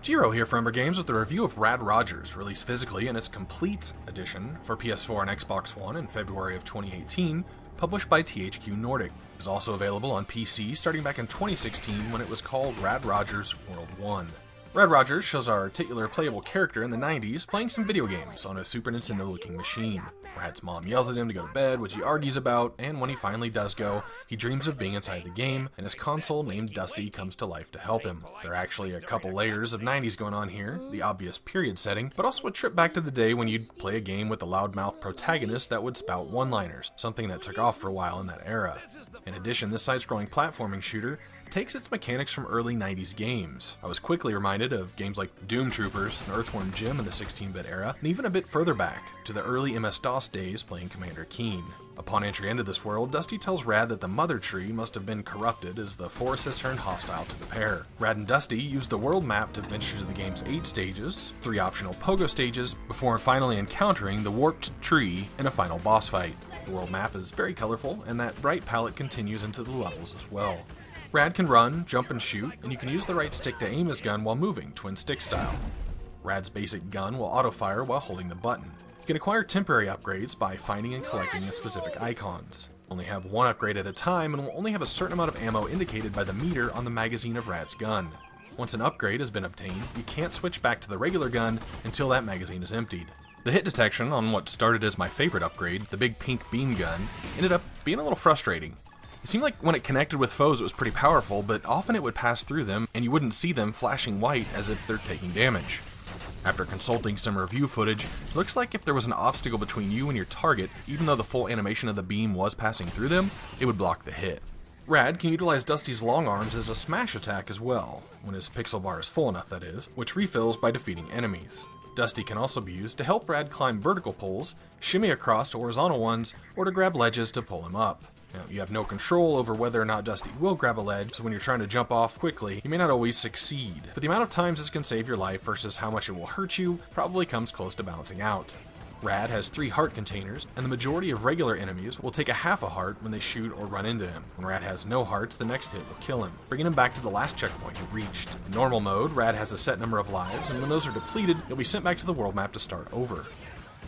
Jiro here for Umbra Games with a review of Rad Rodgers, released physically in its complete edition for PS4 and Xbox One in February of 2018, published by THQ Nordic. It was also available on PC starting back in 2016 when it was called Rad Rodgers World 1. Rad Rodgers shows our titular playable character in the 90s playing some video games on a Super Nintendo looking machine. Rad's mom yells at him to go to bed, which he argues about, and when he finally does go, he dreams of being inside the game, and his console named Dusty comes to life to help him. There are actually a couple layers of 90s going on here, the obvious period setting, but also a trip back to the day when you'd play a game with a loudmouth protagonist that would spout one-liners, something that took off for a while in that era. In addition, this side-scrolling platforming shooter takes its mechanics from early 90s games. I was quickly reminded of games like Doom Troopers and Earthworm Jim in the 16-bit era, and even a bit further back, to the early MS-DOS days playing Commander Keen. Upon entry into this world, Dusty tells Rad that the Mother Tree must have been corrupted as the Force has turned hostile to the pair. Rad and Dusty use the world map to venture to the game's 8 stages, 3 optional pogo stages, before finally encountering the Warped Tree in a final boss fight. The world map is very colorful, and that bright palette continues into the levels as well. Rad can run, jump, and shoot, and you can use the right stick to aim his gun while moving, twin stick style. Rad's basic gun will auto-fire while holding the button. You can acquire temporary upgrades by finding and collecting the specific icons. Only have one upgrade at a time and will only have a certain amount of ammo indicated by the meter on the magazine of Rad's gun. Once an upgrade has been obtained, you can't switch back to the regular gun until that magazine is emptied. The hit detection on what started as my favorite upgrade, the big pink beam gun, ended up being a little frustrating. It seemed like when it connected with foes it was pretty powerful, but often it would pass through them and you wouldn't see them flashing white as if they're taking damage. After consulting some review footage, it looks like if there was an obstacle between you and your target, even though the full animation of the beam was passing through them, it would block the hit. Rad can utilize Dusty's long arms as a smash attack as well, when his pixel bar is full enough that is, which refills by defeating enemies. Dusty can also be used to help Rad climb vertical poles, shimmy across to horizontal ones, or to grab ledges to pull him up. Now, you have no control over whether or not Dusty will grab a ledge, so when you're trying to jump off quickly, you may not always succeed. But the amount of times this can save your life versus how much it will hurt you probably comes close to balancing out. Rad has 3 heart containers, and the majority of regular enemies will take a half a heart when they shoot or run into him. When Rad has no hearts, the next hit will kill him, bringing him back to the last checkpoint he reached. In normal mode, Rad has a set number of lives, and when those are depleted, you'll be sent back to the world map to start over.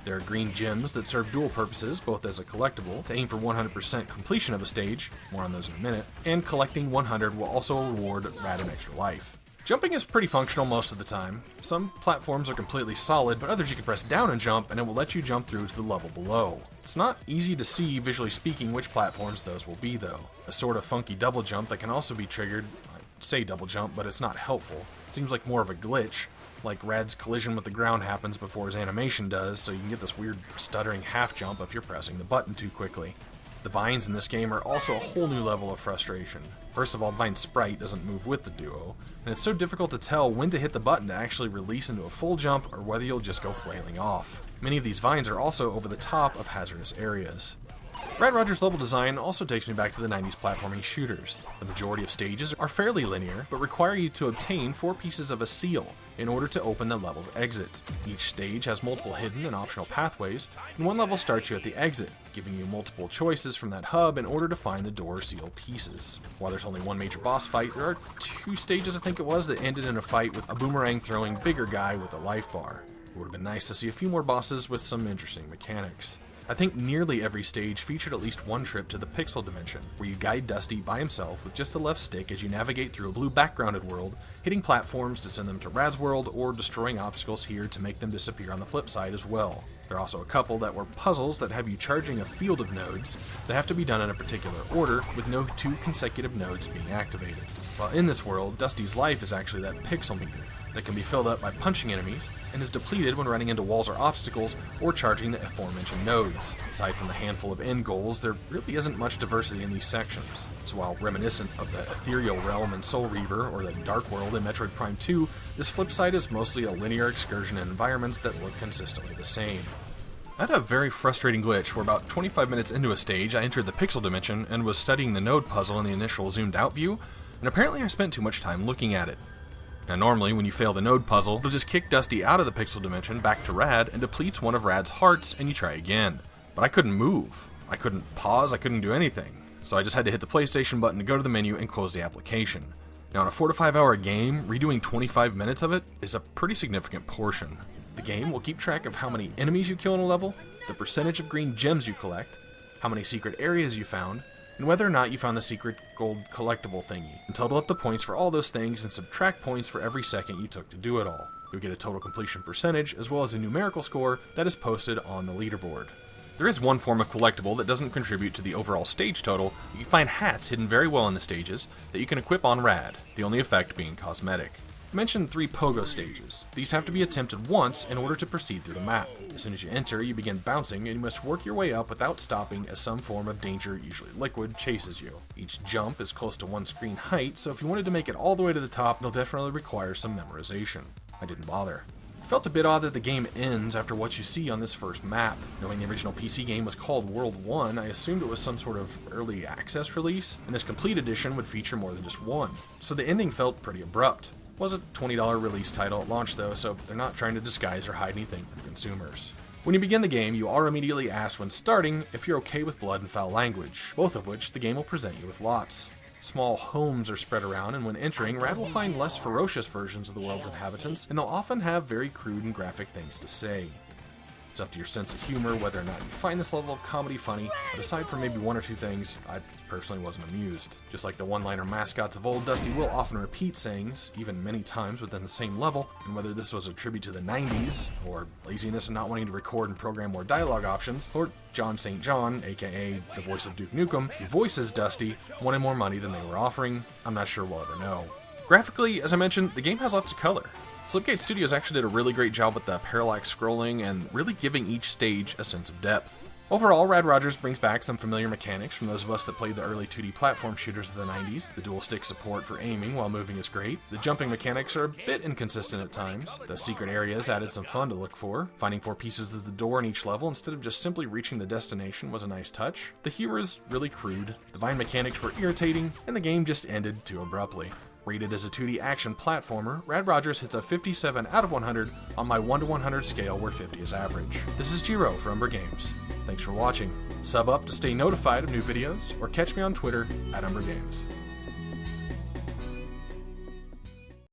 There are green gems that serve dual purposes, both as a collectible, to aim for 100% completion of a stage, more on those in a minute, and collecting 100 will also reward Rad an extra life. Jumping is pretty functional most of the time. Some platforms are completely solid, but others you can press down and jump, and it will let you jump through to the level below. It's not easy to see, visually speaking, which platforms those will be though. A sort of funky double jump that can also be triggered, I'd say double jump, but it's not helpful. It seems like more of a glitch. Like Rad's collision with the ground happens before his animation does, so you can get this weird stuttering half jump if you're pressing the button too quickly. The vines in this game are also a whole new level of frustration. First of all, the vine sprite doesn't move with the duo, and it's so difficult to tell when to hit the button to actually release into a full jump or whether you'll just go flailing off. Many of these vines are also over the top of hazardous areas. Rad Rodgers' level design also takes me back to the 90s platforming shooters. The majority of stages are fairly linear, but require you to obtain 4 pieces of a seal in order to open the level's exit. Each stage has multiple hidden and optional pathways, and one level starts you at the exit, giving you multiple choices from that hub in order to find the door seal pieces. While there's only one major boss fight, there are 2 stages I think it was that ended in a fight with a boomerang throwing bigger guy with a life bar. It would have been nice to see a few more bosses with some interesting mechanics. I think nearly every stage featured at least one trip to the pixel dimension, where you guide Dusty by himself with just the left stick as you navigate through a blue backgrounded world, hitting platforms to send them to Rad's world or destroying obstacles here to make them disappear on the flip side as well. There are also a couple that were puzzles that have you charging a field of nodes that have to be done in a particular order, with no 2 consecutive nodes being activated. While in this world, Dusty's life is actually that pixel meter that can be filled up by punching enemies, and is depleted when running into walls or obstacles or charging the aforementioned nodes. Aside from the handful of end goals, there really isn't much diversity in these sections. So while reminiscent of the ethereal realm in Soul Reaver or the dark world in Metroid Prime 2, this flip side is mostly a linear excursion in environments that look consistently the same. I had a very frustrating glitch where about 25 minutes into a stage I entered the pixel dimension and was studying the node puzzle in the initial zoomed out view, and apparently I spent too much time looking at it. Now normally when you fail the node puzzle, it'll just kick Dusty out of the pixel dimension back to Rad and depletes one of Rad's hearts and you try again. But I couldn't move. I couldn't pause, I couldn't do anything. So I just had to hit the PlayStation button to go to the menu and close the application. Now in a 4 to 5 hour game, redoing 25 minutes of it is a pretty significant portion. The game will keep track of how many enemies you kill in a level, the percentage of green gems you collect, how many secret areas you found, and whether or not you found the secret gold collectible thingy, and total up the points for all those things and subtract points for every second you took to do it all. You'll get a total completion percentage as well as a numerical score that is posted on the leaderboard. There is one form of collectible that doesn't contribute to the overall stage total. You can find hats hidden very well in the stages that you can equip on Rad, the only effect being cosmetic. I mentioned 3 pogo stages. These have to be attempted once in order to proceed through the map. As soon as you enter, you begin bouncing and you must work your way up without stopping as some form of danger, usually liquid, chases you. Each jump is close to 1 screen height, so if you wanted to make it all the way to the top, it'll definitely require some memorization. I didn't bother. It felt a bit odd that the game ends after what you see on this first map. Knowing the original PC game was called World 1, I assumed it was some sort of early access release, and this complete edition would feature more than just one. So the ending felt pretty abrupt. It was a $20 release title at launch though, so they're not trying to disguise or hide anything from consumers. When you begin the game, you are immediately asked when starting if you're okay with blood and foul language, both of which the game will present you with lots. Small homes are spread around, and when entering, Rad will find less ferocious versions of the world's inhabitants, and they'll often have very crude and graphic things to say. It's up to your sense of humor whether or not you find this level of comedy funny, but aside from maybe 1 or 2 things, I personally wasn't amused. Just like the one-liner mascots of old, Dusty will often repeat sayings, even many times within the same level, and whether this was a tribute to the 90s, or laziness and not wanting to record and program more dialogue options, or John St. John, aka the voice of Duke Nukem, who voices Dusty, wanted more money than they were offering, I'm not sure we'll ever know. Graphically, as I mentioned, the game has lots of color. Slipgate Studios actually did a really great job with the parallax scrolling and really giving each stage a sense of depth. Overall, Rad Rodgers brings back some familiar mechanics from those of us that played the early 2D platform shooters of the 90s. The dual stick support for aiming while moving is great. The jumping mechanics are a bit inconsistent at times. The secret areas added some fun to look for. Finding 4 pieces of the door in each level instead of just simply reaching the destination was a nice touch. The humor is really crude. The vine mechanics were irritating, and the game just ended too abruptly. Rated as a 2D action platformer, Rad Rodgers hits a 57 out of 100 on my 1 to 100 scale where 50 is average. This is Jiro for Umbra Games. Thanks for watching. Sub up to stay notified of new videos, or catch me on Twitter at Umbra Games.